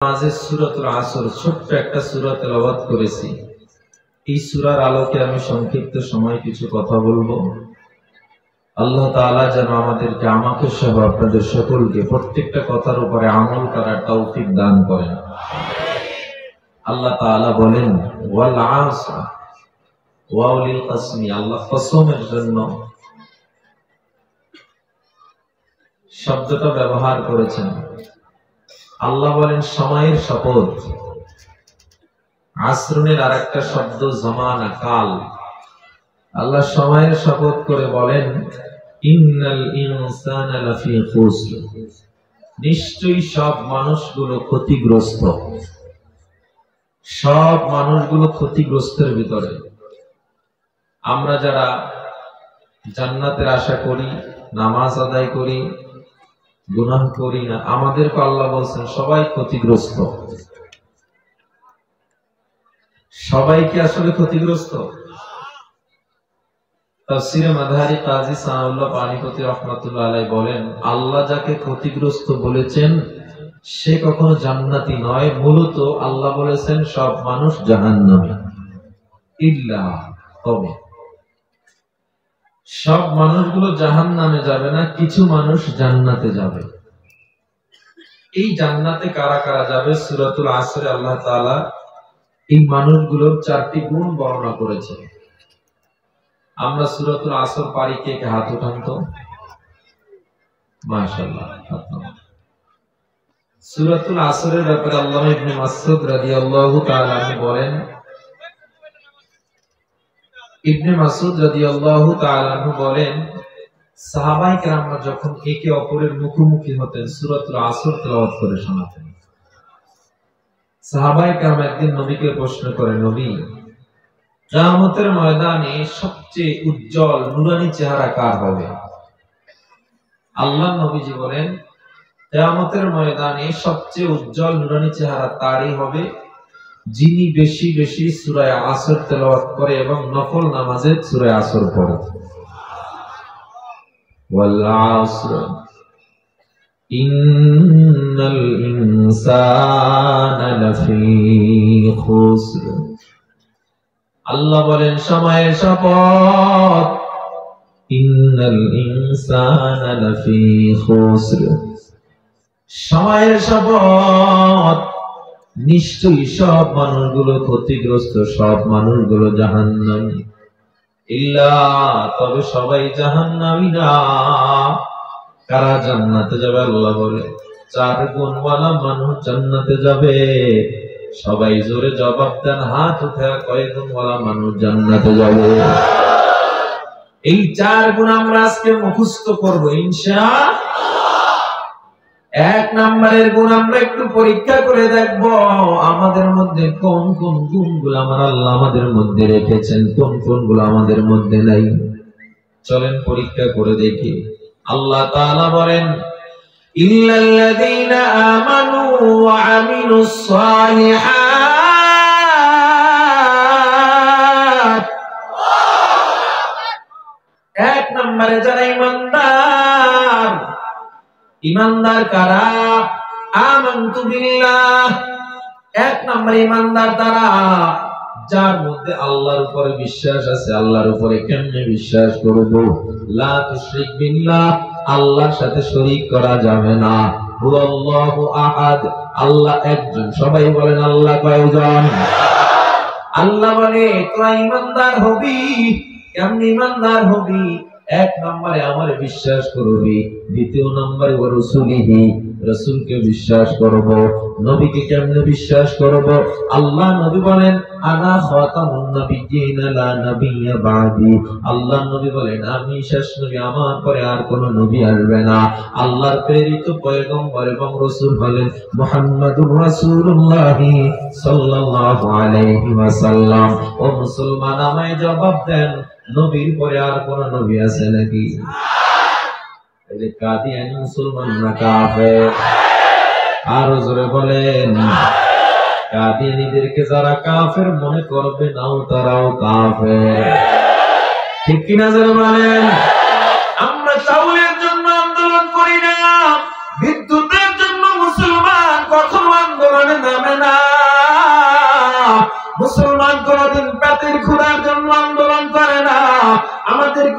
নামাজের সূরাতুল আসর ছোট্ট একটা সূরা তেলাওয়াত করেছি। এই সূরার আলোকে আমি সংক্ষিপ্ত সময় কিছু কথা বলবো। আল্লাহ তাআলা যেন আমাদেরকে, আমাকে সহ আপনাদের সকলকে প্রত্যেকটা কথার উপরে আমল করার তৌফিক দান করেন। আল্লাহ তাআলা বলেন ওয়াল আসর ওয়াউলিল কসমি, আল্লাহ কসমের জন্য শব্দটা ব্যবহার করেছেন। আল্লাহ বলেন সময়ের শপথ। আসরুনের আরেকটা শব্দ জমানা, কাল। আল্লাহ সময়ের শপথ করে বলেন ইন্নাল ইনসানা লাফি খুসর, নিশ্চয়ই সব মানুষগুলো ক্ষতিগ্রস্ত। সব মানুষগুলো ক্ষতিগ্রস্তের ভিতরে। আমরা যারা জান্নাতের আশা করি, নামাজ আদায় করি, গুনাহ করি না, আমাদেরকে আল্লাহ বলছেন সবাই ক্ষতিগ্রস্ত। সবাই কি আসলে ক্ষতিগ্রস্ত? তাফসীরে মাযহারি কাজী সানাউল্লাহ পানিপতি রাহমাতুল্লাহ আলাইহি বলেন, আল্লাহ যাকে ক্ষতিগ্রস্ত বলেছেন সে কখনো জান্নাতি নয়। মূলত আল্লাহ বলেছেন সব মানুষ জাহান্নামী, ইল্লা, তবে সব মানুষগুলো জাহান্নামে যাবে না, কিছু মানুষ জান্নাতে যাবে। এই জান্নাতে কারা কারা যাবে? সূরাতুল আসরে আল্লাহ তাআলা এই মানুষগুলোর চারটি গুণ বর্ণনা করেছেন। আমরা সূরাতুল আসর পারি, কে কে হাত উঠান তো? মাশাআল্লাহ। সূরাতুল আসরের ব্যাপারে আল্লামা ইবনে মাসউদ রাদিয়াল্লাহু তাআলা বলেন, ইবনে মাসউদ রাদিয়াল্লাহু তাআলা বলেন, সাহাবায়ে কেরামরা যখন একে অপরের মুখোমুখি হতেন সূরাতুল আসর তেলাওয়াত করে শোনাতেন। সাহাবায়ে কেরাম একদিন নবীকে প্রশ্ন করে, নবী, কিয়ামতের ময়দানে সবচেয়ে উজ্জ্বল নূরানী চেহারা কার হবে? আল্লাহর নবীজি বলেন, কিয়ামতের ময়দানে সবচেয়ে উজ্জ্বল নূরানী চেহারা তারই হবে যিনি বেশি বেশি সূরা আসর তেলাওয়াত করে এবং নফল নামাজে সূরা আসর পড়ে। ওয়াল আসর ইন্নাল ইনসানা লাফি খুসর। আল্লাহ বলেন সময়ের শপথ, ইন্নাল ইনসানা লাফি খুসর, সময়ের শপথ, নিশ্চয়ই সব মানুষগুলো ক্ষতিগ্রস্ত, সব মানুষগুলো জাহান্নামী, ইল্লা, তবে সবাই জাহান্নামী না। কারা জান্নাতে যাবে? আল্লাহ বলে চার গুণওয়ালা মানুষ জান্নাতে যাবে। সবাই জোরে জবাব দেন, হাত উঠে, কয় গুণওয়ালা মানুষ জান্নাতে যাবে? এই চার গুণ আমরা আজকে মুখস্থ করব ইনশাআল্লাহ। এক নম্বরের গুণ আমরা একটু পরীক্ষা করে দেখব, আমাদের মধ্যে কোন কোন গুণগুলো আমার আল্লাহ আমাদের মধ্যে রেখেছেন, কোন কোনগুলো আমাদের মধ্যে নাই। চলেন পরীক্ষা করে দেখি। আল্লাহ তাআলা বলেন, ইল্লাল্লাযীনা আমানু ওয়া আমিলুস সালিহাত। এক নম্বরে যারা ঈমানদার। ঈমানদার কারা? আমানতু বিল্লাহ। এক নম্বরে ঈমানদার তারা যার মধ্যে আল্লাহর উপরে বিশ্বাস আছে। আল্লাহর উপরে কেমনে বিশ্বাস করব? লা তুশরিক বিল্লাহ, আল্লাহর সাথে শরীক করা যাবে না। হুয়াল্লাহু আহাদ, আল্লাহ একজন। সবাই বলেন আল্লাহ কয়জন? আল্লাহ বলে তোরা ঈমানদার হবি। কেমনে ঈমানদার হবি? এক নম্বরে আমার বিশ্বাস করবি, দ্বিতীয় নম্বরে ওয়া রাসূলিহি, রাসূলকে বিশ্বাস করব। নবীকে কেমনে বিশ্বাস করব? আল্লাহ নবী বলেন আনা খাতামুন নাবিয়্যিন লা নাবিয়্যা বাদি। আল্লাহ নবী বলেন আমি শেষ নবী, আমার পরে আর কোন নবী আসবে না। আল্লাহর প্রেরিত পয়গম্বর এবং রাসূল হলেন মুহাম্মাদুর রাসূলুল্লাহ সাল্লাল্লাহু আলাইহি ওয়াসাল্লাম। ও মুসলমান, আমায় জবাব দেন, নবীর পরে আর কোন নবী আছে নাকি? এই কাদিয়ানি মুসলমান না কাফের? আরো জোরে বলেন। কাদিয়ানীদেরকে যারা কাফের মনে করবে নাও, তারাও কাফের। ঠিক কিনা যারা বলেন? আমরা চাউলের জন্য আন্দোলন করি না, বিদ্যুতের জন্য মুসলমান কখনো আন্দোলনে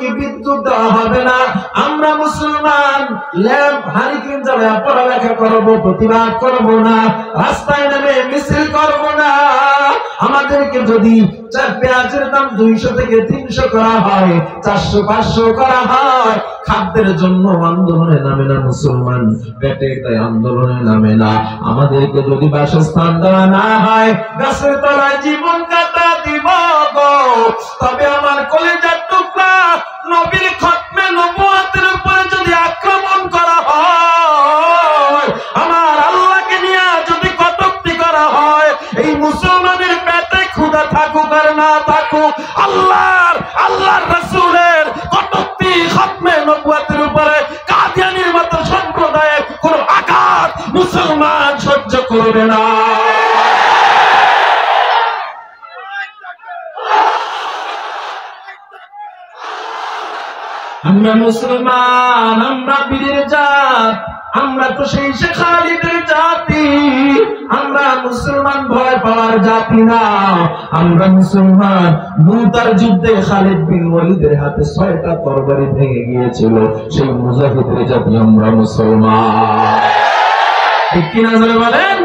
কি বিদ্যুৎ দেওয়া হবে না। আমরা মুসলমান ল্যাম্প হারিকেন জ্বালায়া পড়ালেখা করবো, প্রতিবাদ করবো না, রাস্তায় নেমে মিছিল করবো না। আমাদেরকে যদি পেঁয়াজের দাম 200 থেকে 300 করা হয়, 400-500 করা হয়, খাদ্যের জন্য আন্দোলনে নামে না মুসলমান, পেটের তাই আন্দোলনে নামে না। আমাদেরকে যদি বাসস্থান দেওয়া না হয়, গাছের তলায় জীবন কাটা দিব গো, তবে আমার কলিজার টুকরা নবীর খতমে নবুয়তের উপরে যদি আক্রমণ করা হয়, আমার আল্লাহকে নিয়ে যদি কটূক্তি করা হয়, এই মুসলমানের পেটে ক্ষুধা থাকুক আর না থাকুক, আল্লাহর রাসূলের কটূক্তি খতমে নবুয়তের উপরে কাদিয়ানীর মতো সম্প্রদায়ের কোন আঘাত মুসলমান সহ্য করবে না। আমরা মুসলমান, আমরা বীরের জাত, আমরা তো সেই শেখ খালিদের জাতি। আমরা মুসলমান ভয় পাওয়ার জাতি না। আমরা মুসলমান। মুতার যুদ্ধে খালিদ বিন ওয়ালিদের হাতে 6টা তরবারি ভেঙে গিয়েছিল, সেই মুজাহিদের জাতি আমরা মুসলমান। ঠিক কিনা জোরে বলেন?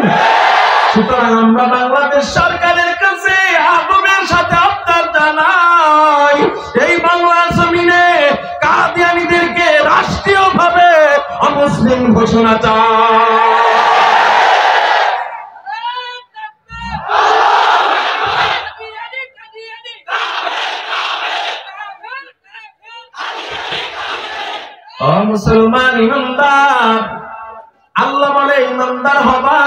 সুতরাং আমরা বাংলাদেশ সরকারের কাছে আগুনের সাথে আবদার জানাই, এই বাংলার জমিনে কাদিয়ানীদেরকে রাষ্ট্রীয়ভাবে অমুসলিম ঘোষণা চাই। ও মুসলমান ইমানদার, আল্লাহ বলে ইমানদার হবা,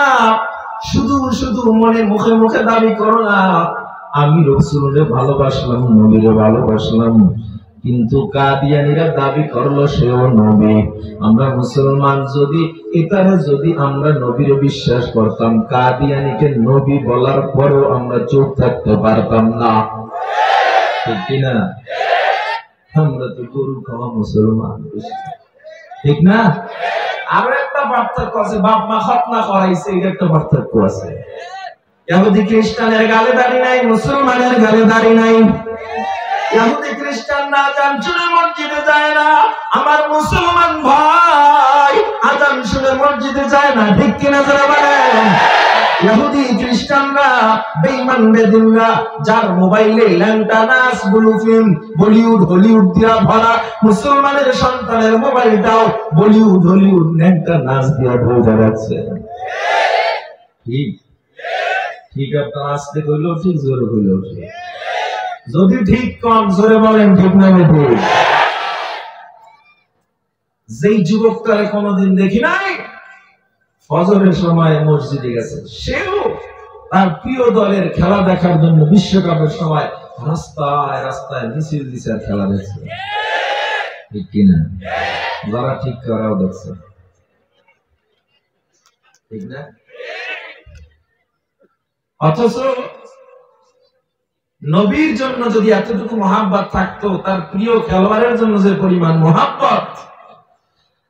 শুধু শুধু মনে মুখে মুখে দাবি করো না আমি রাসূলকে ভালোবাসলাম, নবীকে ভালোবাসলাম, কিন্তু কাদিয়ানীরা দাবি করলো সেও নবী। আমরা মুসলমান যদি এটারে যদি আমরা নবীর বিশ্বাস করতাম, কাদিয়ানীকে নবী বলার পরেও আমরা চুপ থাকতে পারতাম না। ঠিক কিনা? আমরা তো গরু খাওয়া মুসলমান, ঠিক না? আরো একটা পার্থক্য আছে, বাপ মা খতনা করাইছে, এটা একটা পার্থক্য আছে। ইহুদি খ্রিস্টানের গালে দাড়ি নাই, মুসলমানের গালে দাড়ি নাই। ইহুদি খ্রিস্টান না আজান শুনে মসজিদে যায় না, আমার মুসলমান ভাই আজান শুনে মসজিদে যায় না। ঠিক কিনা যারা বলেন? ইহুদি খ্রিস্টানরা বেঈমান বেদিনরা, যার মোবাইলে ল্যাংটা নাচ, ব্লু ফিল্ম, বলিউড হলিউড দিয়া ভরা, মুসলমানের সন্তানের মোবাইলটাও বলিউড হলিউড ল্যাংটা নাচ দিয়া ভরে যাচ্ছে। ঠিক ঠিক, আপনার আসতে কইলেও ঠিক, জোরে কইলেও ঠিক। যদি ঠিক কম জোরে বলেন ঠিক না ঠিক? যেই যুবকটারে কোনোদিন দেখি নাই ফজরের সময় মসজিদে গেছে, সেও তার প্রিয় দলের খেলা দেখার জন্য বিশ্বকাপের সময় রাস্তায় রাস্তায় মিছিল দিছে, খেলা দেখছে। ঠিক কিনা? যারা ঠিক করাও দেখছে, ঠিক না? অথচ নবীর জন্য যদি এতটুকু মহাব্বত থাকতো, তার প্রিয় খেলোয়াড়ের জন্য যে পরিমাণ মহাব্বত,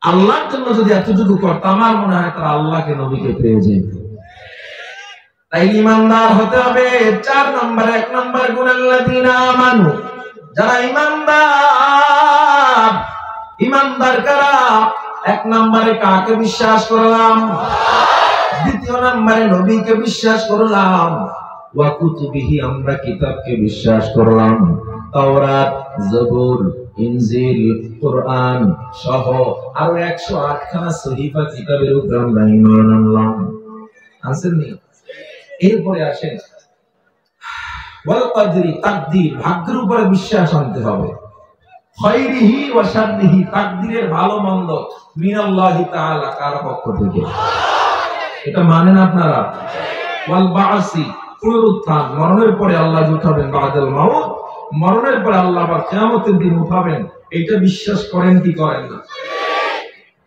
আল্লাহর জন্য যদি এতটুকু করতো, আমার মনে হয় তারা আল্লাহকে নবীকে পেয়ে যেত। তাই ইমানদার হতে হবে। 4 নম্বর, 1 নম্বর গুণ আল্লাযীনা আমানু, যারা ইমানদার। ইমানদার কারা? 1 নম্বরে কাকে বিশ্বাস করলাম? 2 নম্বরে নবীকে বিশ্বাস করলাম। ওয়া কুতুবিহি, আমরা কিতাবকে বিশ্বাস করলাম। তাওরাত, জবুর, ইনজিল, কোরআন সহ আরো 108 খানা সহিফা কিতাবের উপর আমরা ঈমান আনলাম। আসেননি? এরপরে আসেন ওয়াল কদরি, তাকদীর, ভাগ্যের উপরে বিশ্বাস আনতে হবে। খায়রিহি ওয়া শাররিহি, তাকদীরের ভালো মন্দ মিনাল্লাহি তাআলা, কার পক্ষ থেকে, এটা মানেন আপনারা? ওয়াল বাসি, পুনরুত্থান, মরণের পরে আল্লাহ উঠাবেন, বাদাল মাউত, মরণের পরে আল্লাহ আবার কিয়ামতের দিন উঠাবেন, এটা বিশ্বাস করেন কি করেন না?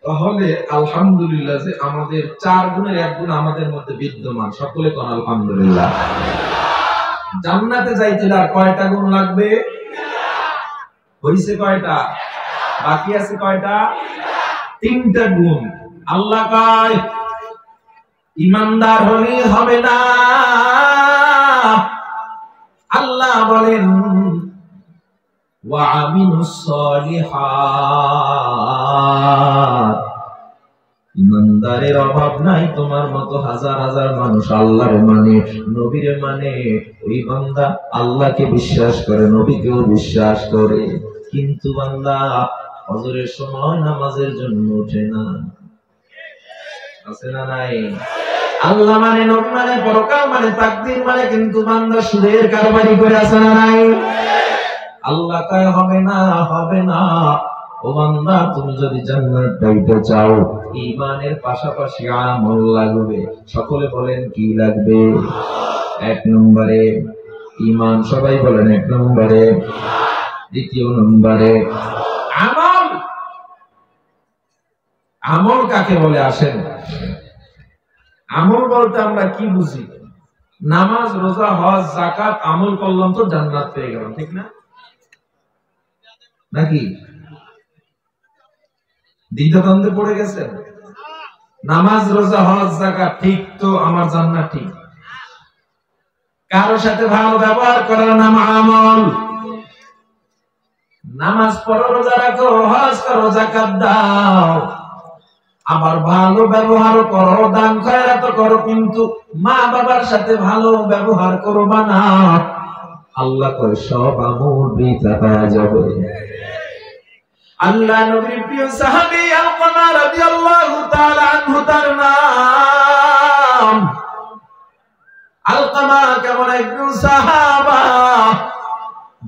তাহলে আলহামদুলিল্লাহ যে আমাদের 4 গুণের 1 গুণ আমাদের মধ্যে বিদ্যমান। সকলে কোন আলহামদুলিল্লাহ। জান্নাতে যাইতে আর কয়টা গুণ লাগবে? হইছে কয়টা? বাকি আছে কয়টা? 3টা গুণ। আল্লাহ কয় ইমানদার হলে হবে না। আল্লাহ বলেন ওয়া আমিনুস সলিহাত। ইমানদারের অভাব নাই, তোমার মতো হাজার হাজার মানুষ আল্লাহর মানে, নবীর মানে। ওই বান্দা আল্লাহকে বিশ্বাস করে, নবীকেও বিশ্বাস করে, কিন্তু বান্দা ফজরের সময় নামাজের জন্য ওঠে না। আছে না নাই? আল্লাহ মানে, নবী মানে, পরকাল মানে, তাকদীর মানে, কিন্তু বান্দা সুদের কারবারি করে। আছে না নাই? আল্লাহ কয় হবে না, হবে না। ও বান্দা, তুমি যদি জান্নাত পাইতে চাও, ঈমানের পাশাপাশি আমল লাগবে। সকলে বলেন কি লাগবে? এক নম্বরে ঈমান, সবাই বলেন এক নম্বরে। দ্বিতীয় নম্বরে আমল। আমল কাকে বলে আসেন? আমল বলতে আমরা কি বুঝি? নামাজ, রোজা, হজ, যাকাত আমল করলাম তো জান্নাত পেয়ে গেলাম, ঠিক না? নাকি দ্বিধাদ্বন্দ্বে পড়ে গেছেন? নামাজ, রোজা, হজ, যাকাত ঠিক তো আমার জান্নাত ঠিক। কারোর সাথে ভালো ব্যবহার করার নাম আমল। নামাজ পড়ো, রোজা রাখো, হজ করো, যাকাত দাও, আবার ভালো ব্যবহার করো, দান খয়রাত করো, কিন্তু মা বাবার সাথে ভালো ব্যবহার করবা না। আল্লাহ কয় সব আমল বৃথা হয়ে যাবে। আল্লাহ নবীর প্রিয় সাহাবী আলকামা রাদিয়াল্লাহু তাআলা আনহু, তার নাম আলকামা। কেমন একজন সাহাবা,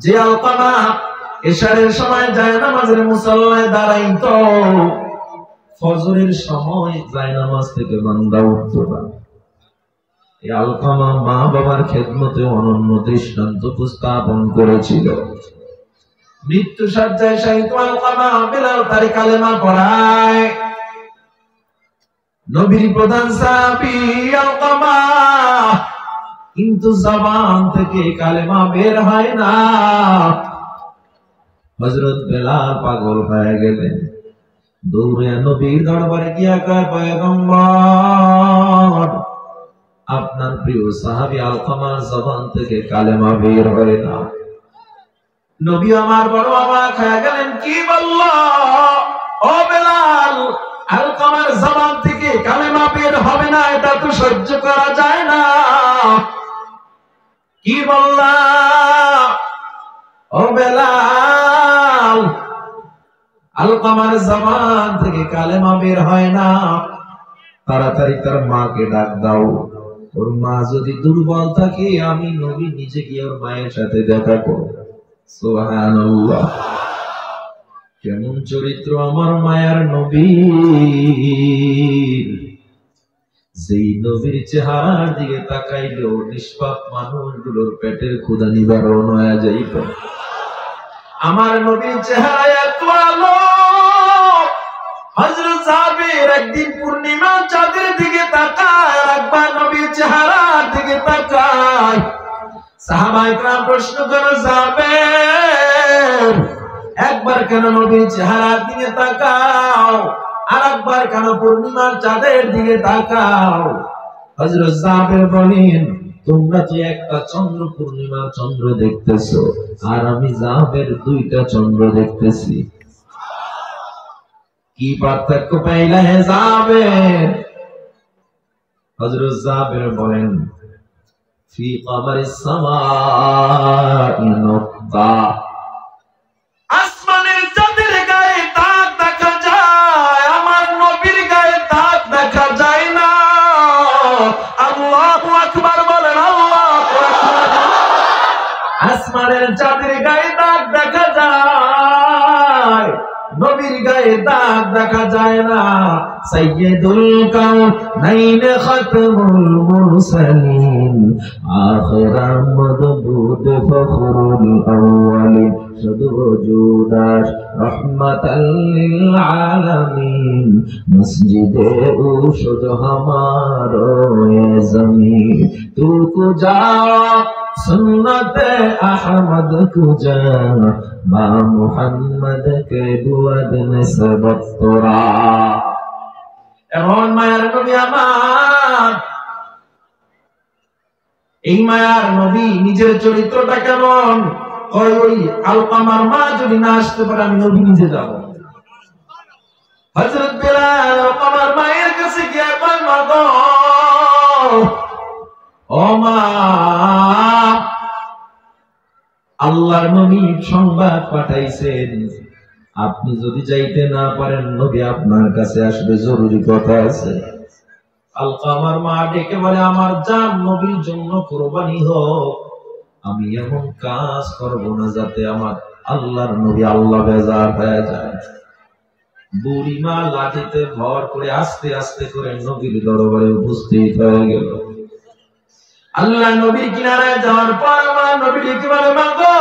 যে আলকামা ইশারের সময় যায় নামাজের মুসল্লায় দাঁড়াইতো, ফজরের সময় জায়নামাজ থেকে বান্দা উঠতো না। এই আলকামা মা বাবার খেদমতে অনন্য দৃষ্টান্ত উপস্থাপন করেছিল। মৃত্যু সজ্জায় শায়িত আলকামা বেলাল তার কালেমা পড়ায়। নবীর প্রধান সাহাবী আলকামা, কিন্তু জবান থেকে কালেমা বের হয় না। হযরত বেলাল পাগল হয়ে গেলেন, দৌড়ে নবীর দরবারে গিয়া কয়, পয়গম্বর, আপনার প্রিয় সাহাবী আলকামার জবান থেকে কালেমা বের হয় না। নবী আমার বড় অবাক হয়ে গেলেন, কি বলল? ও বেলাল, আলকামার জবান থেকে কালেমা বের হবে না, এটা তো সহ্য করা যায় না। কি বললা? ও বেলাল, আলকামার জবান থেকে কালেমা বের হয় না, তাড়াতাড়ি তার মাকে ডাক দাও। ওর মা যদি দুর্বল থাকে, আমি নবী নিজে গিয়ে ওর মায়ের সাথে দেখা করব। সুবহানাল্লাহ। কেমন চরিত্র আমার মায়ার নবীর! যেই নবীর চেহারার দিকে তাকাইলেও নিষ্পাপ মানুষগুলোর পেটের ক্ষুধা নিবারণ হয়ে যাইত। আমার নবীর চেহারা এত আলো। হযরত জাবের একদিন পূর্ণিমা চাঁদের দিকে তাকায়, একবার নবীর চেহারার দিকে তাকায়। সাহাবায়ে কেরাম প্রশ্ন করে, জাবের, একবার কেন নবীর চেহারার দিকে তাকাও, আর একবার কেন পূর্ণিমার চাঁদের দিকে তাকাও? হযরত জাবের বলেন, তোমরা তো একটা চন্দ্র, পূর্ণিমার চন্দ্র দেখতেছো, আর আমি জাবের দুইটা চন্দ্র দেখতেছি। কি পার্থক্য পাইলা হে জাবের? হযরত জাবের বলেন, ফি কমারিস সামাই নুকতা, আসমানের চাঁদের গায়ে দাগ দেখা যায়, আমার নবীর গায়ে দাগ দেখা যায় না। আল্লাহু আকবার বলেন, আল্লাহু আকবার। আসমানের চাঁদের গায়ে দাগ দেখা যায়, নবীর গায়ে দাগ দেখা যায় না। সাইয়্যিদুল কাউনাইন খাতমুল মুরসালিন, আখির মদবুদ ফখরুল আউয়ালিন, শুধু ওজুদাশ রহমাতাল লিল আলামিন, মসজিদে উশুদ হামারো এ জমিন, তু কুজা সুন্নতে আহমদ কুজা, মা মুহাম্মদ কে বুয়াদ নিসবত তোরা। এমন মায়ার নবী আমার, এই মায়ার নবী নিজের চরিত্রটা কেমন? ওই আলকামার মা যদি না আসতে পারে আমি নবী নিজে যাব। হযরত বেলাল আলকামার মায়ের কাছে গিয়ে কয়, মা গো, ও মা, আল্লাহর নবী সংবাদ পাঠাইছেন, আপনি যদি যাইতে না পারেন নবী আপনার কাছে আসবে, জরুরি কথা আছে। আলকামার মা ডেকে বলে, আমার জান নবীর জন্য কুরবানি হোক, আমি এমন কাজ করব না যাতে আমার আল্লাহর নবী আল্লাহ বেজার হয়ে যায়। বুড়ি মা লাঠিতে ভর করে আস্তে আস্তে করে নবীর দরবারে উপস্থিত হয়ে গেল। আল্লাহ নবীর কিনারায় যাওয়ার পর মা নবী ডেকে বলে, মা গো,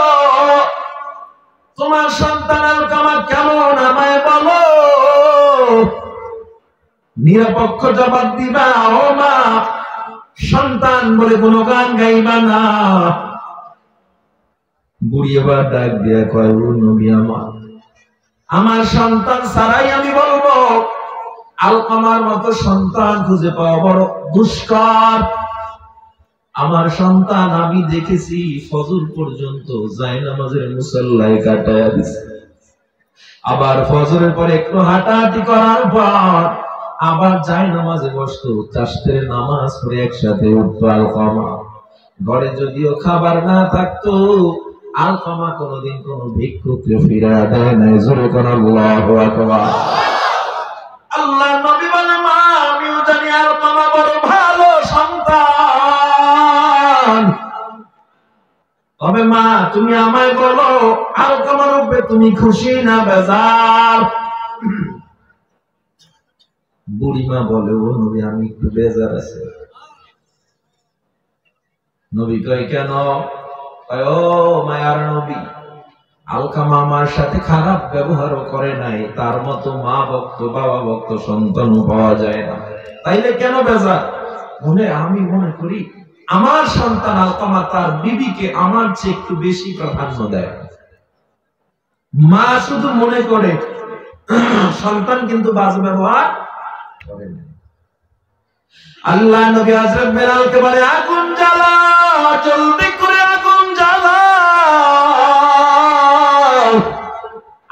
তোমার সন্তান আলকামা কেমন আমায় বলো, নিরপেক্ষ জবাব দিবা। ও মা, সন্তান বলে কোনো গান গাইবা না। বুড়ি এবার ডাক দিয়া কয়, ও নবী আমার সন্তান ছাড়াই আমি বলবো, আলকামার মতো সন্তান খুঁজে পাওয়া বড় দুষ্কর। আমার সন্তান আমি দেখেছি ফজর পর্যন্ত জায়নামাজের মুসাল্লায় কাটায়া দিছে, আবার ফজরের পর একটু হাঁটাহাঁটি করার পর আবার জায়নামাজে বসতো, চারটের নামাজ পড়ে একসাথে উঠতো আলকামা। ঘরে যদিও খাবার না থাকতো, আলকামা কোনদিন কোন ভিক্ষুককে ফিরা দেয় নাই। জোরে কোন আল্লাহু আকবার। আল্লাহ নবী বলে, মা আমিও জানি আলকামা বড় ভালো সন্তান, তবে মা তুমি আমায় বলো, আলকামার উপরে তুমি খুশি না বেজার? বুড়িমা বলে, ও নবী আমি একটু বেজার আছি। নবী কয়, কেন? ও মায়ার নবী, আলকামা আমার সাথে খারাপ ব্যবহারও করে নাই, তার মতো মা ভক্ত বাবা ভক্ত সন্তানও পাওয়া যায় না, তাইলে কেন বেজার? আমি মনে করি আমার সন্তান আলকামা তার বিবিকে আমার চেয়ে একটু বেশি প্রাধান্য দেয়। মা শুধু মনে করে, সন্তান কিন্তু বাজে ব্যবহার করে না। আল্লাহ নবী হযরত বেলালকে বলে, আগুন জ্বালা, জলদি করে আগুন জ্বালা,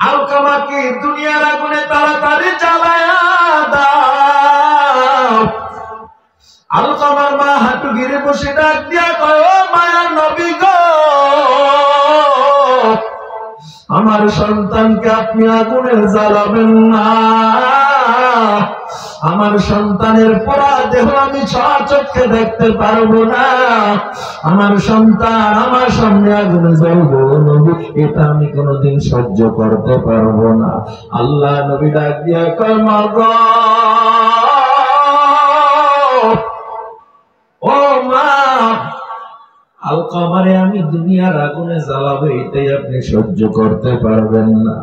আলকামাকে দুনিয়ার আগুনে তাড়াতাড়ি জ্বালায়া দাও। আলকামার মা হাঁটু গিরে বসে ডাক দিয়া কয়, ও মায়ার নবী গো, আমার সন্তানকে আপনি আগুনে জ্বালাবেন না, আমার সন্তানের পোড়া দেহ আমি স্বচক্ষে দেখতে পারবো না, আমার সন্তান আমার সামনে আগুনে জ্বলবে, নবী এটা আমি কোনোদিন সহ্য করতে পারবো না। আল্লাহ নবী ডাক দিয়া কয়, মা গো, ও মা, আলকামারে আমি দুনিয়ার আগুনে জ্বালাবো এটাই আপনি সহ্য করতে পারবেন না,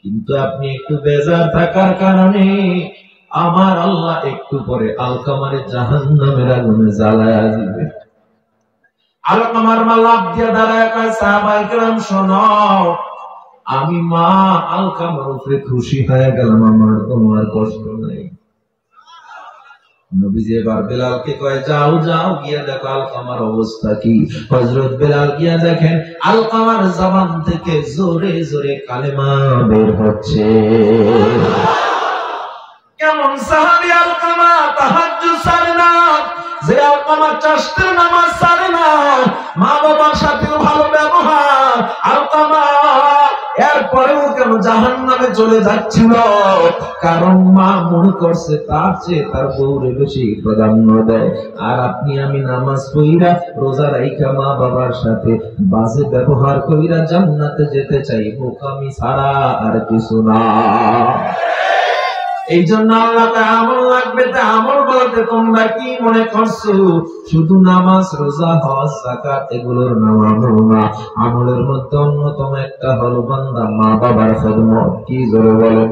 কিন্তু আপনি একটু বেজার থাকার কারণে আমার আল্লাহ একটু পরে আলকামারে জাহান্নামের আগুনে জ্বালায়া দিবে। আলকামার মা লাফ দিয়ে দাঁড়ায় কয়, সাহাবায়ে কেরাম শোনো, আমি মা আলকামার উপরে খুশি হয়ে গেলাম, আমার কোনো আর কষ্ট নাই। নবীজি এবার বেলালকে কয়, যাও যাও গিয়ে দেখো আলকামার অবস্থা কি। হযরত বেলাল গিয়া দেখেন আলকামার জবান থেকে জোরে জোরে কালেমা বের হচ্ছে। কেমন সাহাবী আলকামা, তাহাজ্জুদ ছাড়ে না, যে আলকামা চারটের নামাজ ছাড়ে না, মা বাবার সাথেও ভালো ব্যবহার। আলকামা এরপরেও কেন জাহান্নামে চলে যাচ্ছিল? কারণ মা মনে করছে তার চেয়ে তার বউরে বেশি প্রাধান্য দেয়। আর আপনি আমি নামাজ পড়িরা রোজা রাইখা মা বাবার সাথে বাজে ব্যবহার কইরা জান্নাতে যেতে চাই, বোকামি ছাড়া আর কিছু না। এই জন্য আল্লাহ আমল লাগবে, তা আমল বলতে তোমরা কি মনে করছো শুধু নামাজ রোজা হজ যাকাত এগুলোর নাম আমল না? আমলের মধ্যে অন্যতম একটা হলো বান্দা মা বাবার খেদমত। কি জোরে বলেন,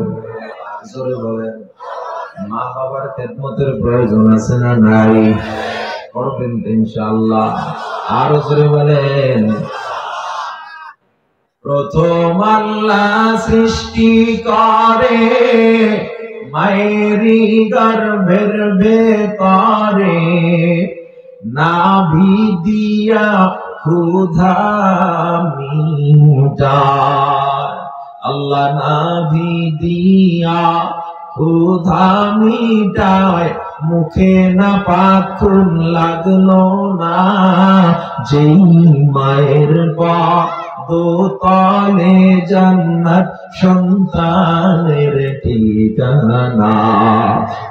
জোরে বলেন। মা বাবার খেদমতের প্রয়োজন আছে না নাই? করবেন ইনশাআল্লাহ। আরো জোরে বলেন। প্রথম আল্লাহ সৃষ্টি করে মায়েরি গর্ভের ভেতরে, নাভি দিয়া ক্ষুধা মিটায়। আল্লাহ নাভি দিয়া ক্ষুধা মিটায়, মুখে না পাখুন লাগলো না, যেই মায়ের দোতলে জান্নাত সন্তানের ঠিকানা।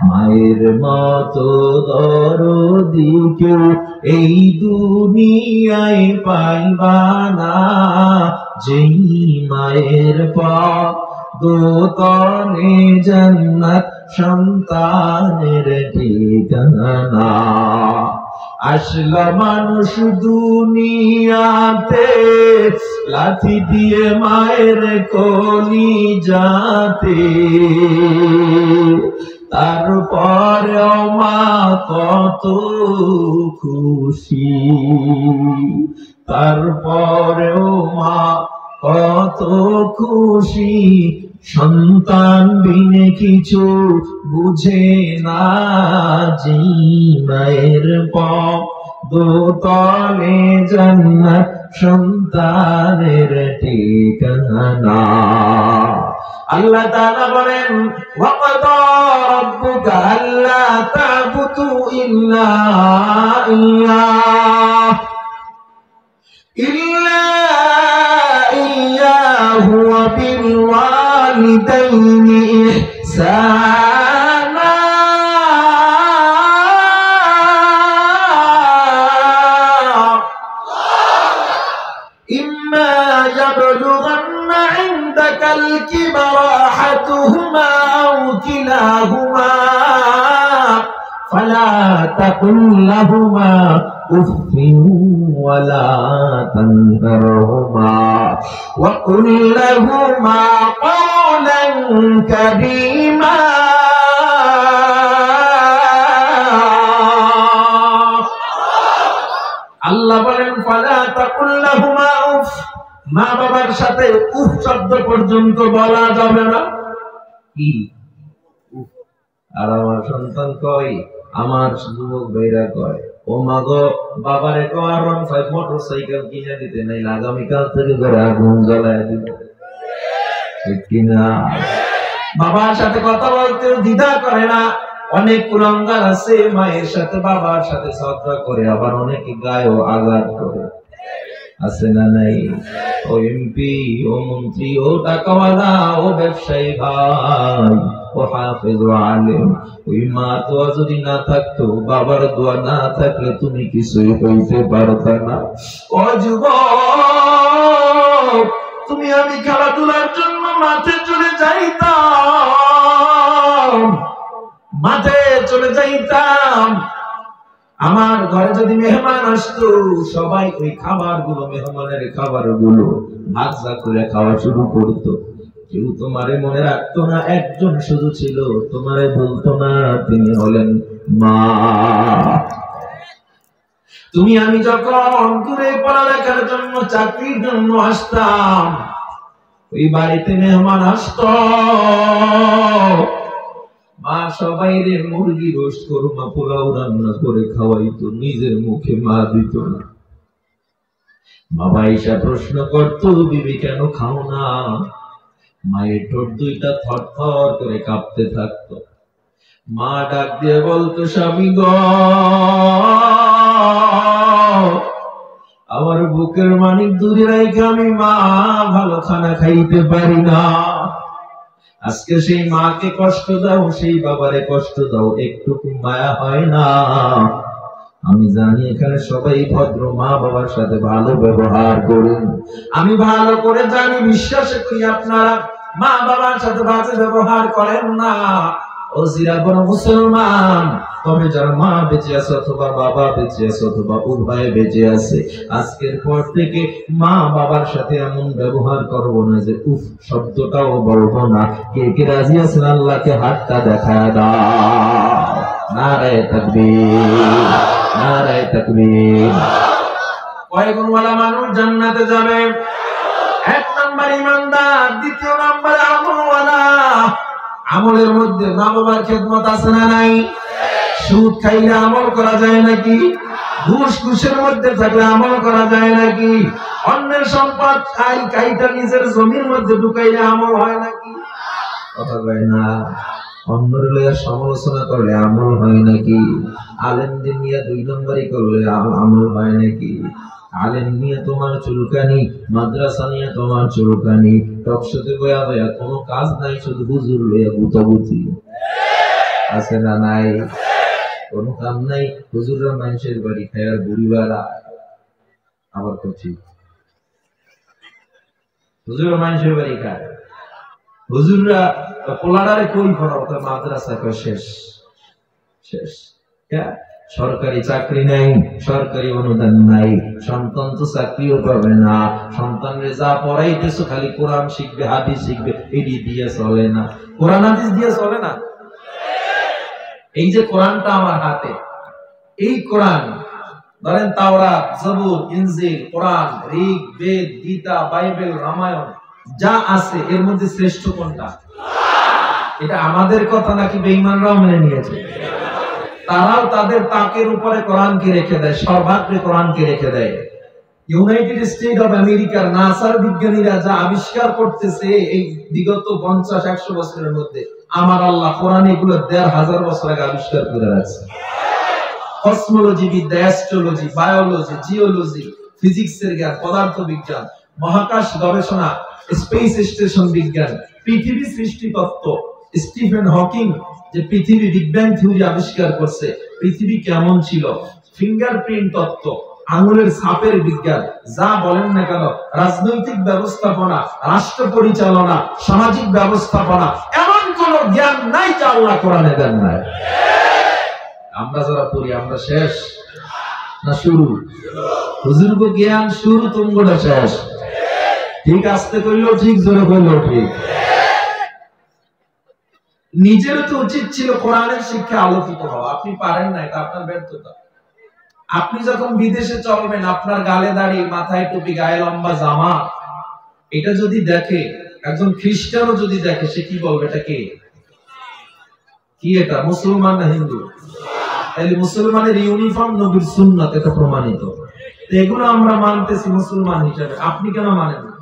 মায়ের মতো দরদি কেউ এই দুনিয়ায় পাইবা না, যেই মায়ের দোতলে জান্নাত সন্তানের ঠিকানা। আসলো মানুষ দুনিয়াতে লাথি দিয়ে মায়ের কলিজাতে, তারপরেও মা কত খুশি, তারপরেও মা কত খুশি। সন্তান বিনে কিছু বুঝে না, যে মায়ের দোতলে জান্নাত সন্তানের ঠিকানা। আল্লাহ তাআলা বলেন, ওয়াকাদা রাব্বুকা আল্লা তা'বুদু ইল্লা ইয়্যাহু ওয়া বিল ওয়ালিদাইনি ইহসানা। ইম্মা ইয়াবলুগান্না ইনদাকাল কিবরা আহাদুহুমা আও কিলাহুমা ফালা তাকুল লাহুমা উফিন ওয়ালা তানহারহুমা ওয়া কুল লাহুমা কওলান কারীমা। আল্লাহ বলেন, ফালা তাকুল লাহুমা উফ, মা বাবার সাথে উফ শব্দ পর্যন্ত বলা যাবে না। কি উফ? আর আমার সন্তান কয়, আমার যুবক ভাইরা কয়, ও মা গো, বাবারে R1 5 মোটরসাইকেল কিনে দিতে, নাই আগামীকাল থেকে ঘরে আগুন জ্বালায় দিতে, ঠিক কিনা? বাবার সাথে কথা বলতে দ্বিধা করে না। অনেক কুলাঙ্গার আছে মায়ের সাথে বাবার সাথে ঝগড়া করে, আবার অনেকে গায়েও আঘাত করে, আছে না নাই? ও এমপি, ও মন্ত্রী, ও টাকাওয়ালা, ও ব্যবসায়ী ভাই, ও হাফেজ, ও আলেম, ওই মা দোয়া যদি না থাকতো, বাবার দোয়া না থাকলে তুমি কিছুই হইতে পারতা না। ও যুবক, তুমি আমি খেলাধুলার জন্য মাঠে চলে যাইতাম, মাঠে চলে যাইতাম। আমার ঘরে যদি মেহমান আসতো, সবাই ওই খাবারগুলো, মেহমানের খাবারগুলো ভাজা করে খাওয়া শুরু করতো। কেউ তোমারে মনে রাখতো না, একজন শুধু ছিল তোমারে বলতো না, তিনি হলেন মা। তুমি আমি যখন দূরে পড়ালেখার জন্য, চাকরির জন্য আসতাম, ওই বাড়িতে মেহমান আসতো, মা সবাইরে মুরগি রোস্ট করমা পোলাও রান্না করে খাওয়াইতো, নিজের মুখে মা দিত না। বাবা ঈশা প্রশ্ন করতো, বিবি কেন খাও না? মায়ের ঠোঁট দুইটা থরথর করে কাঁপতে থাকতো। মা ডাক দিয়ে বলতো, স্বামী গো, আমার বুকের মানিক দূরে রাইখে আমি মা ভালো খানা খাইতে পারি না। আজকে সেই মাকে কষ্ট দাও, সেই বাবারে কষ্ট দাও, একটুকু মায়া হয় না? আমি জানি এখানে সবাই ভদ্র, মা বাবার সাথে ভালো ব্যবহার করুন। আমি ভালো করে জানি, বিশ্বাস করি আপনারা মা বাবার সাথে ভালো ব্যবহার করেন না। ও জিরা কোন মুসলমান, তবে যারা মা বেঁচে আছে অথবা বাবা বেঁচে আছে অথবা উভয় বেঁচে আছে, আজকের পর থেকে মা বাবার সাথে এমন ব্যবহার করবো না যে উফ শব্দটাও বলবো না। কে কে রাজি আছেন? আল্লাহকে হাতটা দেখায় দাও। নারে তাকবীর, নারে তাকবীর। কয় গুণওয়ালা মানুষ জান্নাতে যাবে? এক নাম্বার ইমানদার, দ্বিতীয় নাম্বার আমলওয়ালা। আমলের মধ্যে মা বাবার খেদমত আছে না নাই? সুদ খাইলে আমল করা যায় নাকি? ঘুষের মধ্যে থাকলে আমল করা যায় নাকি? অন্যের সম্পদ কাইটা নিজের জমির মধ্যে ঢুকাইলে আমল হয় নাকি? কথা কয় না। অন্যের লইয়া সমালোচনা করলে আমল হয় নাকি? আলেমদের নিয়ে 2 নম্বরই করলে আমল হয় নাকি? আলেম নিয়ে তোমার চুলকানি, মাদ্রাসা নিয়ে তোমার চুলকানি, টকশোতে বয়া বয়া কোনো কাজ নাই, শুধু হুজুর লইয়া গুতাগুতি আছে না নাই? কোনো কাম নাই। হুজুররা মানুষের বাড়ি খায় আর বুড়ি বেড়া আবার তো ঠিক। হুজুররা মানুষের বাড়ি খায়, হুজুররা পোলাডারে কই করা ওটা মাদ্রাসা শেষ শেষ। সরকারি চাকরি নাই, সরকারি অনুদান নাই, সন্তান তো চাকরিও পাবে না। সন্তানরে যা পড়াইতেছো খালি কোরআন শিখবে, হাদিস শিখবে, এডি দিয়ে চলে না। কোরআন হাদিস দিয়ে চলে না। এই যে কোরআনটা আমার হাতে, এই কোরআন ধরেন তাওরাত, জবুর, ইনজিল, কোরআন, ঋগ, বেদ, গীতা, বাইবেল, রামায়ণ যা আছে এর মধ্যে শ্রেষ্ঠ কোনটা? এটা আমাদের কথা নাকি বেঈমানরাও মেনে নিয়েছে? তারাও তাদের তাকের উপরে কোরআনকে রেখে দেয়, সর্বাগ্রে কোরআনকে রেখে দেয়। ইউনাইটেড স্টেট অফ আমেরিকার নাসার বিজ্ঞানীরা যা আবিষ্কার করতেছে এই বিগত 50-100 বছরের মধ্যে, আমার আল্লাহ কোরআনে এগুলো 1500 বছর আগে আবিষ্কার করে রাখছে। কসমোলজি বিদ্যা, অ্যাস্ট্রোলজি, বায়োলজি, জিওলজি, ফিজিক্সের জ্ঞান, পদার্থ বিজ্ঞান, মহাকাশ গবেষণা, স্পেস স্টেশন বিজ্ঞান, পৃথিবী সৃষ্টি তত্ত্ব, স্টিফেন হকিং যে পৃথিবী বিগ ব্যাং থিওরি আবিষ্কার করছে, পৃথিবী কেমন ছিল, ফিঙ্গারপ্রিন্ট তত্ত্ব, আঙুলের ছাপের বিজ্ঞান, যা বলেন না কেন, রাজনৈতিক ব্যবস্থাপনা, রাষ্ট্র পরিচালনা, সামাজিক ব্যবস্থাপনা, এমন কোন জ্ঞান নাই যা আল্লাহ কোরআনে দেন নাই। আমরা যারা পড়ি আমরা শেষ না শুরু? হুজুর গো জ্ঞান শুরু, তুমগোটা শেষ। ঠিক আসতে কইলেও ঠিক, জোরে কইলেও ঠিক। নিজের তো উচিত ছিল কোরআনের শিক্ষা আলোকিত হওয়া, আপনি পারেন না, এটা আপনার ব্যর্থতা। আপনি যখন বিদেশে চলবেন, আপনার গালে দাড়ি, মাথায় টুপি, গায়ে লম্বা জামা, এটা যদি দেখে একজন খ্রিস্টানও যদি দেখে, সে কি বলবে এটা কে? কি এটা, মুসলমান না হিন্দু? তাহলে মুসলমানের ইউনিফর্ম নবীর সুন্নাত, এটা প্রমাণিত। এগুলো আমরা মানতেছি মুসলমান হিসেবে, আপনি কেন মানেন না?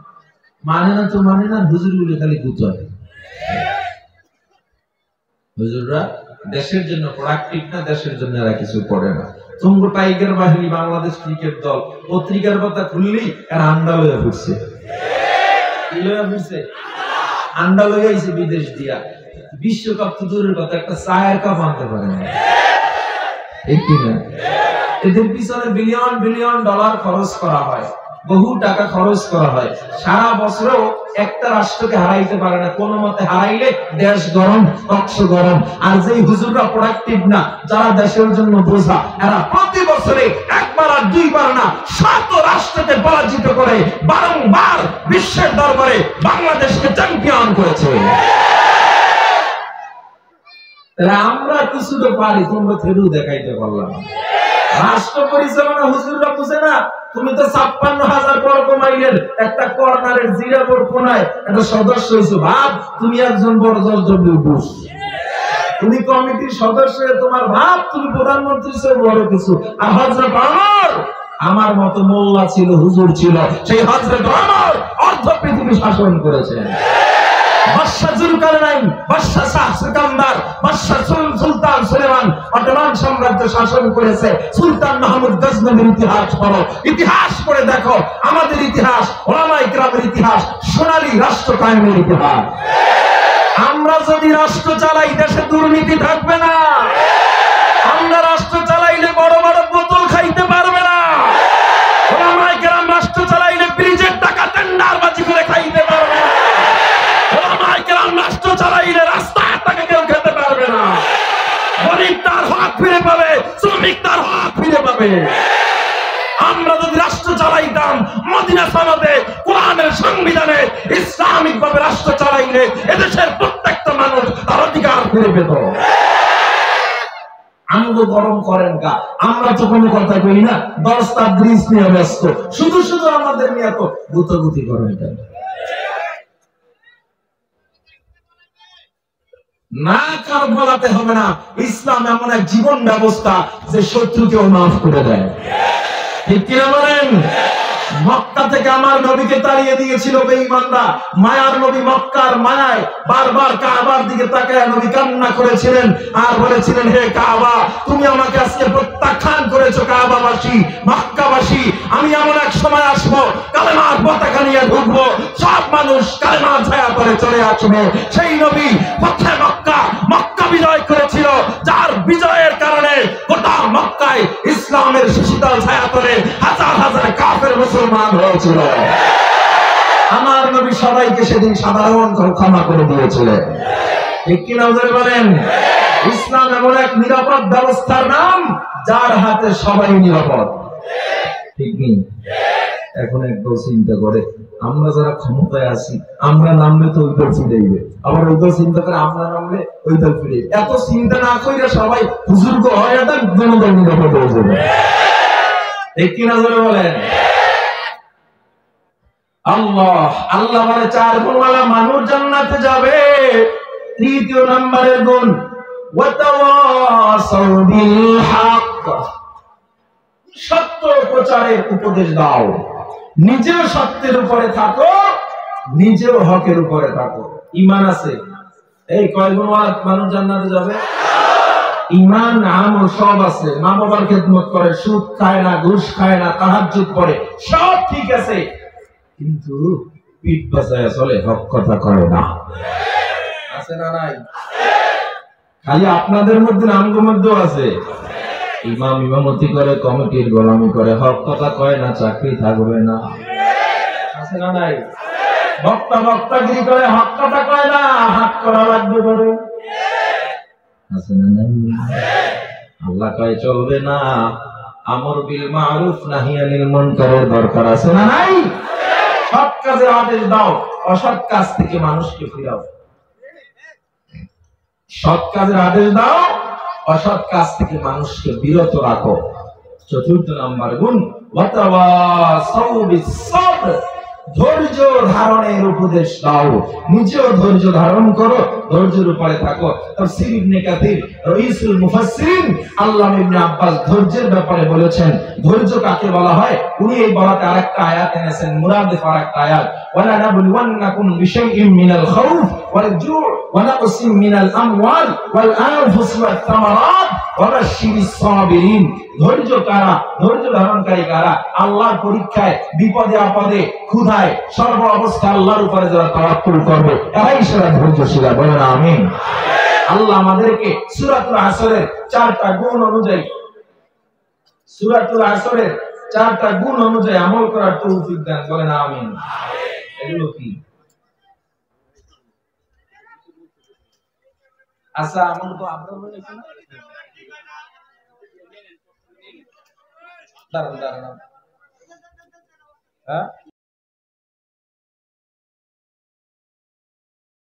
মানে না তো মানে না, হুজুরগুলো খালি গুতোয়। হুজুররা দেশের জন্য প্রোডাক্টিভ না, দেশের জন্য এরা কিছু করে না। তুঙ্গ টাইগার বাহিনী, বাংলাদেশ ক্রিকেট দল, পত্রিকার কথা খুললেই এরা আন্ডা লইয়া ঘুরছে। কি লইয়া ঘুরছে? আন্ডা লইয়া আইছে বিদেশ দিয়া। বিশ্বকাপ তো দূরের কথা, একটা চায়ের কাপ আনতে পারে না। ঠিক না? এদের পিছনে বিলিয়ন বিলিয়ন ডলার খরচ করা হয়, বহু টাকা খরচ করা হয়, সারা বছরেও একটা রাষ্ট্রকে হারাইতে পারে না। কোন মতে হারাইলে দেশ গরম, পক্ষ গরম। আর যেই হুজুররা প্রোডাক্টিভ না, যারা দেশের জন্য বোঝা, এরা প্রতি বছরে একবার আর দুইবার না, 7 রাষ্ট্রকে পরাজিত করে বারংবার বিশ্বের দরবারে বাংলাদেশকে চ্যাম্পিয়ন করেছে। তাহলে আমরা কিছু তো পারি, তোমরা থেরু দেখাইতে পারলাম। রাষ্ট্র পরিচালনা হুজুররা বুঝে না। তুমি তো 56,000 বর্গ মাইলের একটা কর্নারের জিরাবোর কোনায় একটা সদস্য হইছো, ভাব তুমি একজন বড় জর্জর বুশ, তুমি কমিটির সদস্য, তোমার ভাব তুমি প্রধানমন্ত্রী চেয়ে বড় কিছু। আর হযরত ওমর আমার মতো মোল্লা ছিল, হুজুর ছিল, সেই হযরত ওমর অর্ধ পৃথিবী শাসন করেছেন। বাদশাহ জুলকারনাইন, বাদশাহ শাহ সিকান্দার, বাদশাহ সুলতান সুলেমান অটোমান সাম্রাজ্য শাসন করেছে। সুলতান মাহমুদ গজনবীর ইতিহাস পড়ো, ইতিহাস পড়ে দেখো, আমাদের ইতিহাস, ওলামায়ে কেরামের ইতিহাস, সোনালী রাষ্ট্র কায়েমের ইতিহাস। আমরা যদি রাষ্ট্র চালাই, দেশে দুর্নীতি থাকবে না। আমরা রাষ্ট্র চালাইলে বড় বড় বোতল খাইতে পারবে না। ওলামায়ে কেরাম রাষ্ট্র চালাইলে ব্রিজের টাকা টেন্ডারবাজি করে খাইতে পারবে না। ওলামায়ে কেরাম রাষ্ট্র চালাইলে রাস্তার টাকা কেউ খেতে পারবে না। গরিব তার হক ফিরে পাবে, শ্রমিক তার হক ফিরে পাবে। আমরা যদি রাষ্ট্র চালাইতাম মদিনা সনদে, কোরআনের সংবিধানে, ইসলামিক ভাবে রাষ্ট্র চালাইলে এদেশের প্রত্যেকটা মানুষ তার অধিকার ফিরে পেত। আমগো গরম করেন কা? আমরা তো কোনো কথা কই না, 10টা ব্রিজ নিয়ে ব্যস্ত, শুধু শুধু আমাদের নিয়ে তো গুতাগুতি করেন কেন? না কার বলাতে হবে না। ইসলাম এমন এক জীবন ব্যবস্থা যে শত্রুকেও মাফ করে দেয়। ঠিক কিনা বলেন? মক্কা থেকে আমার নবীকে তাড়িয়ে দিয়েছিল বেঈমানরা। মায়ার নবী মক্কার মায়ায় বারবার কাবার দিকে তাকায় নবী কান্না করেছিলেন আর বলেছিলেন, হে কাবা, তুমি আমাকে আজকে প্রত্যাখ্যান করেছো কাবাবাসী, মক্কাবাসী। আমি এমন এক সময় আসবো, কালেমার পতাকা নিয়ে ঢুকবো, সব মানুষ কালেমার ছায়া করে চলে আসবে। সেই নবী পথে মক্কা বিজয় করেছিল, যার বিজয়ের কারণে গোটা মক্কায় ইসলামের শীতল ছায়া তলে হাজার হাজার কাফের মুসলমান হয়েছিল। আমার নবী সবাইকে সেদিন সাধারণ ক্ষমা করে দিয়েছিলেন। ঠিক কিনা বলেন? ইসলাম এমন এক নিরাপদ ব্যবস্থার নাম যার হাতে সবাই নিরাপদ। ঠিক নেই? এখন একদল চিন্তা করে আমরা যারা ক্ষমতায় আছি, আমরা নামলে তো ওই দল ফিরে, আবার ওই দল চিন্তা করে আমরা নামলে ওই দল ফিরে। এত চিন্তা না করে সবাই হুজুর্গ হয়, জনদল নিরাপদ হয়ে যাবে। ঠিক কিনা বলেন? আল্লাহ মানে 4 গুণওয়ালা মানুষ জান্নাতে যাবে। তৃতীয় নম্বরের গুণ, ওয়াতাওয়াসাউ বিল হক, সত্য প্রচারের উপদেশ দাও। নিজেও সত্যের উপরে থাকো, নিজেও হকের উপরে থাকো। ঈমান আছে, এই কয় গুণওয়ালা মানুষ জান্নাতে যাবে? ঈমান আমল সব আছে, মা বাবার খেদমত করে, সুদ খায় না, ঘুষ খায় না, তাহাজ্জুদ পড়ে, সব ঠিক আছে, কিন্তু পিঠ বাঁচায় চলে, হক কথা করে না। আছে না নাই? খালি আপনাদের মধ্যে নামগুলোর মধ্যেও আছে। ইমাম ইমামতি করে, কমিটির গোলামি করে, হক কথা কয় না, চাকরি থাকবে না। আছে না নাই? বক্তা বক্তাগিরি করে, হক কথা কয় না, হাত করা লাগবে করে। আছে না নাই? আল্লাহ কয় চলবে না, আমর বিল মারুফ নাহি আনিল মুনকারের দরকার। আছে না নাই? সৎ কাজের আদেশ দাও, অসৎ কাজ থেকে মানুষকে ফিরাও। সৎ কাজের আদেশ দাও, অসৎ কাজ থেকে মানুষকে বিরত রাখো। চতুর্থ নাম্বার গুণ, ওয়াতাওয়াসাউ বিস সাবর, ধৈর্য ধারণের উপদেশ দাও। নিজেও ধৈর্য ধারণ করো, ধৈর্যের উপরে থাকো। তাফসীর ইবনে কাসির, রাইসুল মুফাসসিরিন আল্লামা ইবনে আব্বাস ধৈর্যের ব্যাপারে বলেছেন, ধৈর্য কাকে বলা হয়। উনি এই বলাতে আরেকটা আয়াত এনেছেন, মুরাদের আরেকটা আয়াত, ওয়ালা নাবলুওয়ান্নাকুম বিশাইইম মিনাল খাউফ ওয়াল জু' ওয়া নাকসিম মিনাল আমওয়াল ওয়াল আনফুস ওয়াত থামারাত ওয়া বাশশিরিস সাবিরিন। ধৈর্য কারা? ধৈর্য ধারণকারী কারা? আল্লাহর পরীক্ষায়, বিপদে আপদে, ক্ষুধায়, সর্ব অবস্থায় আল্লাহর উপরে যারা তাওয়াক্কুল করবে, এরাই সেরা ধৈর্যশীল। বলেন আমিন। আল্লাহ আমাদেরকে সূরাতুল আসরের 4টা গুণ অনুযায়ী, সূরাতুল আসরের 4টা গুণ অনুযায়ী আমল করার তৌফিক দান। বলেন আমিন। এগুলো কি? আচ্ছা, আমল তো আপনারা বলেছেন, দাঁড়ান, হ্যাঁ